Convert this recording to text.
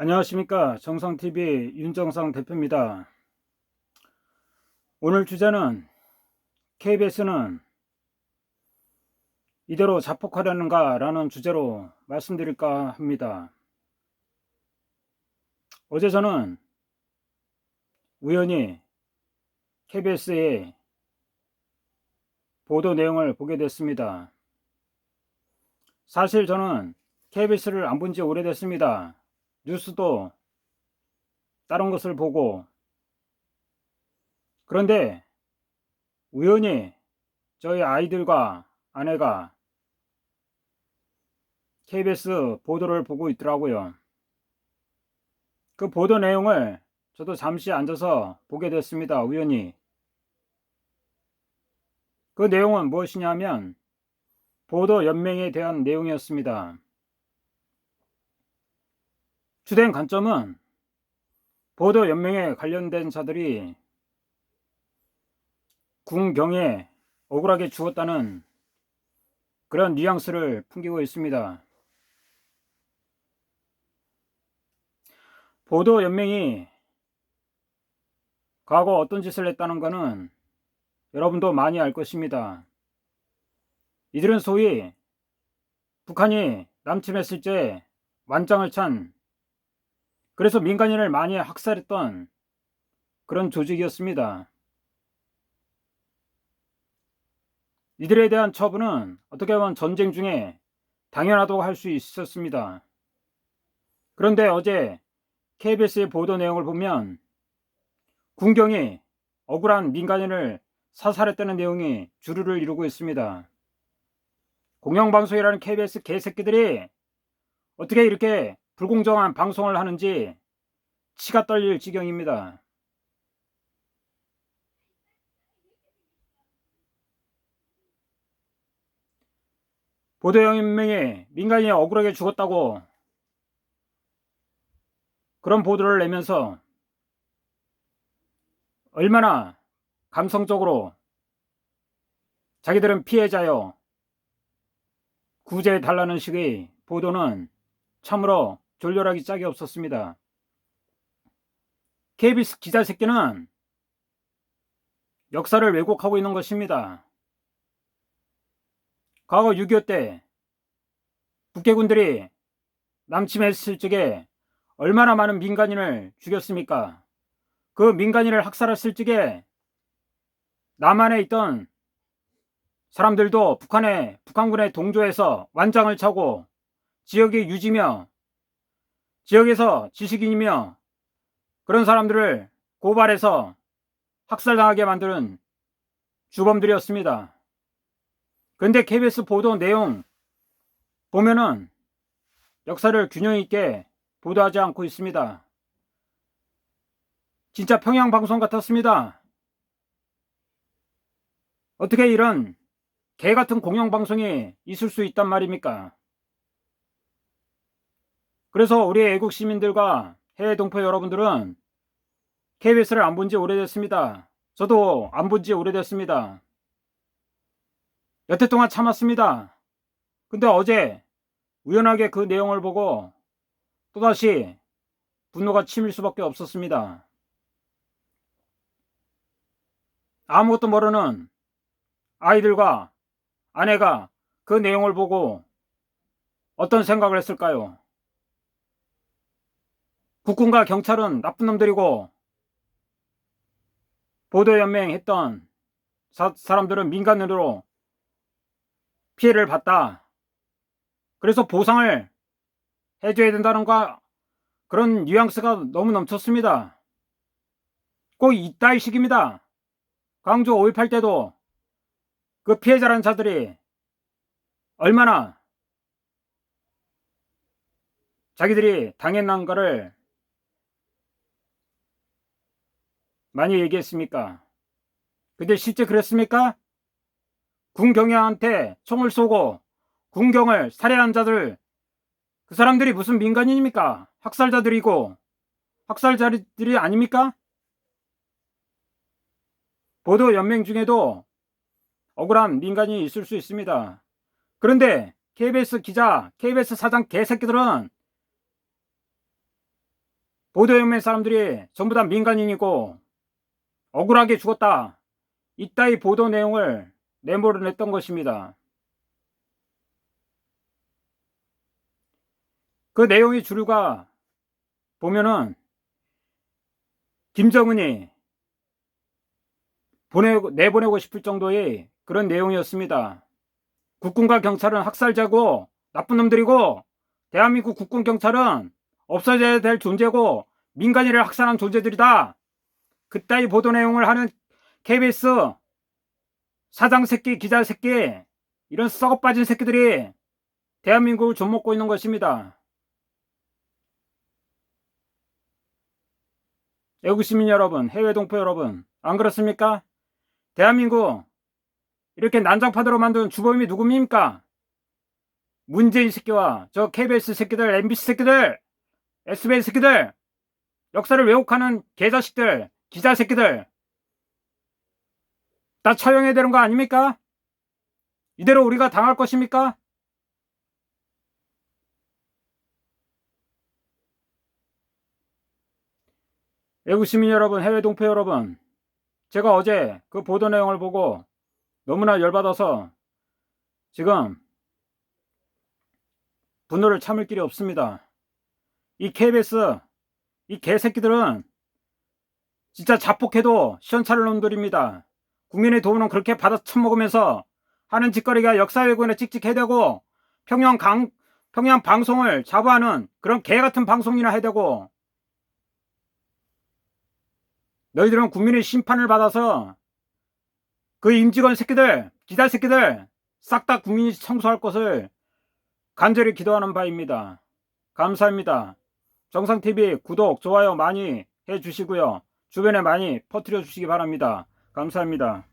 안녕하십니까. 정성TV 윤정성 대표입니다. 오늘 주제는 KBS는 이대로 자폭하려는가 라는 주제로 말씀드릴까 합니다. 어제 저는 우연히 KBS의 보도 내용을 보게 됐습니다. 사실 저는 KBS를 안 본 지 오래됐습니다. 뉴스도 다른 것을 보고, 그런데 우연히 저희 아이들과 아내가 KBS 보도를 보고 있더라고요. 그 보도 내용을 저도 잠시 앉아서 보게 됐습니다. 우연히. 그 내용은 무엇이냐면 보도 연맹에 대한 내용이었습니다. 주된 관점은 보도 연맹에 관련된 자들이 군경에 억울하게 죽었다는 그런 뉘앙스를 풍기고 있습니다. 보도 연맹이 과거 어떤 짓을 했다는 것은 여러분도 많이 알 것입니다. 이들은 소위 북한이 남침했을 때 완장을 찬, 그래서 민간인을 많이 학살했던 그런 조직이었습니다. 이들에 대한 처분은 어떻게 보면 전쟁 중에 당연하다고 할 수 있었습니다. 그런데 어제 KBS의 보도 내용을 보면 군경이 억울한 민간인을 사살했다는 내용이 주류를 이루고 있습니다. 공영방송이라는 KBS 개새끼들이 어떻게 이렇게 불공정한 방송을 하는지 치가 떨릴 지경입니다. 보도연맹이 민간인이 억울하게 죽었다고 그런 보도를 내면서 얼마나 감성적으로 자기들은 피해자요, 구제해달라는 식의 보도는 참으로 졸렬하기 짝이 없었습니다. KBS 기자 새끼는 역사를 왜곡하고 있는 것입니다. 과거 6.25 때 북해군들이 남침했을 적에 얼마나 많은 민간인을 죽였습니까? 그 민간인을 학살했을 적에 남한에 있던 사람들도 북한군에 동조해서 완장을 차고 지역의 유지며 지역에서 지식인이며 그런 사람들을 고발해서 학살당하게 만드는 주범들이었습니다. 그런데 KBS 보도 내용 보면은 역사를 균형 있게 보도하지 않고 있습니다. 진짜 평양방송 같았습니다. 어떻게 이런 개같은 공영방송이 있을 수 있단 말입니까? 그래서 우리 애국 시민들과 해외 동포 여러분들은 KBS를 안 본 지 오래됐습니다. 저도 안 본 지 오래됐습니다. 여태 동안 참았습니다. 근데 어제 우연하게 그 내용을 보고 또다시 분노가 치밀 수밖에 없었습니다. 아무것도 모르는 아이들과 아내가 그 내용을 보고 어떤 생각을 했을까요? 국군과 경찰은 나쁜 놈들이고 보도연맹 했던 사람들은 민간인으로 피해를 봤다. 그래서 보상을 해줘야 된다는 그런 뉘앙스가 너무 넘쳤습니다. 꼭 이따위 식입니다. 광주 5.18 때도 그 피해자라는 자들이 얼마나 자기들이 당했는 거를 많이 얘기했습니까? 근데 실제 그랬습니까? 군경영한테 총을 쏘고 군경을 살해한 자들, 그 사람들이 무슨 민간인입니까? 학살자들이고 학살자들이 아닙니까? 보도연맹 중에도 억울한 민간인이 있을 수 있습니다. 그런데 KBS 기자, KBS 사장 개새끼들은 보도연맹 사람들이 전부 다 민간인이고 억울하게 죽었다. 이따위 보도 내용을 내몰아냈던 것입니다. 그 내용의 주류가 보면은 김정은이 내보내고 싶을 정도의 그런 내용이었습니다. 국군과 경찰은 학살자고 나쁜 놈들이고 대한민국 국군 경찰은 없어져야 될 존재고 민간인을 학살한 존재들이다. 그따위 보도 내용을 하는 KBS 사장 새끼, 기자 새끼, 이런 썩어 빠진 새끼들이 대한민국을 좀먹고 있는 것입니다. 애국시민 여러분, 해외 동포 여러분, 안 그렇습니까? 대한민국 이렇게 난장판으로 만든 주범이 누굽니까? 문재인 새끼와 저 KBS 새끼들, MBC 새끼들, SBS 새끼들, 역사를 왜곡하는 개자식들, 기자 새끼들 다 처형해야 되는 거 아닙니까? 이대로 우리가 당할 것입니까? 애국시민 여러분, 해외 동포 여러분, 제가 어제 그 보도 내용을 보고 너무나 열받아서 지금 분노를 참을 길이 없습니다. 이 KBS, 이 개새끼들은 진짜 자폭해도 시원찮을 놈들입니다. 국민의 돈은 그렇게 받아 처먹으면서 하는 짓거리가 역사 왜곡에 찍찍해대고 평양 방송을 자부하는 그런 개같은 방송이나 해대고, 너희들은 국민의 심판을 받아서 그 임직원 새끼들, 기자 새끼들 싹 다 국민이 청소할 것을 간절히 기도하는 바입니다. 감사합니다. 정상TV 구독, 좋아요 많이 해주시고요. 주변에 많이 퍼뜨려 주시기 바랍니다. 감사합니다.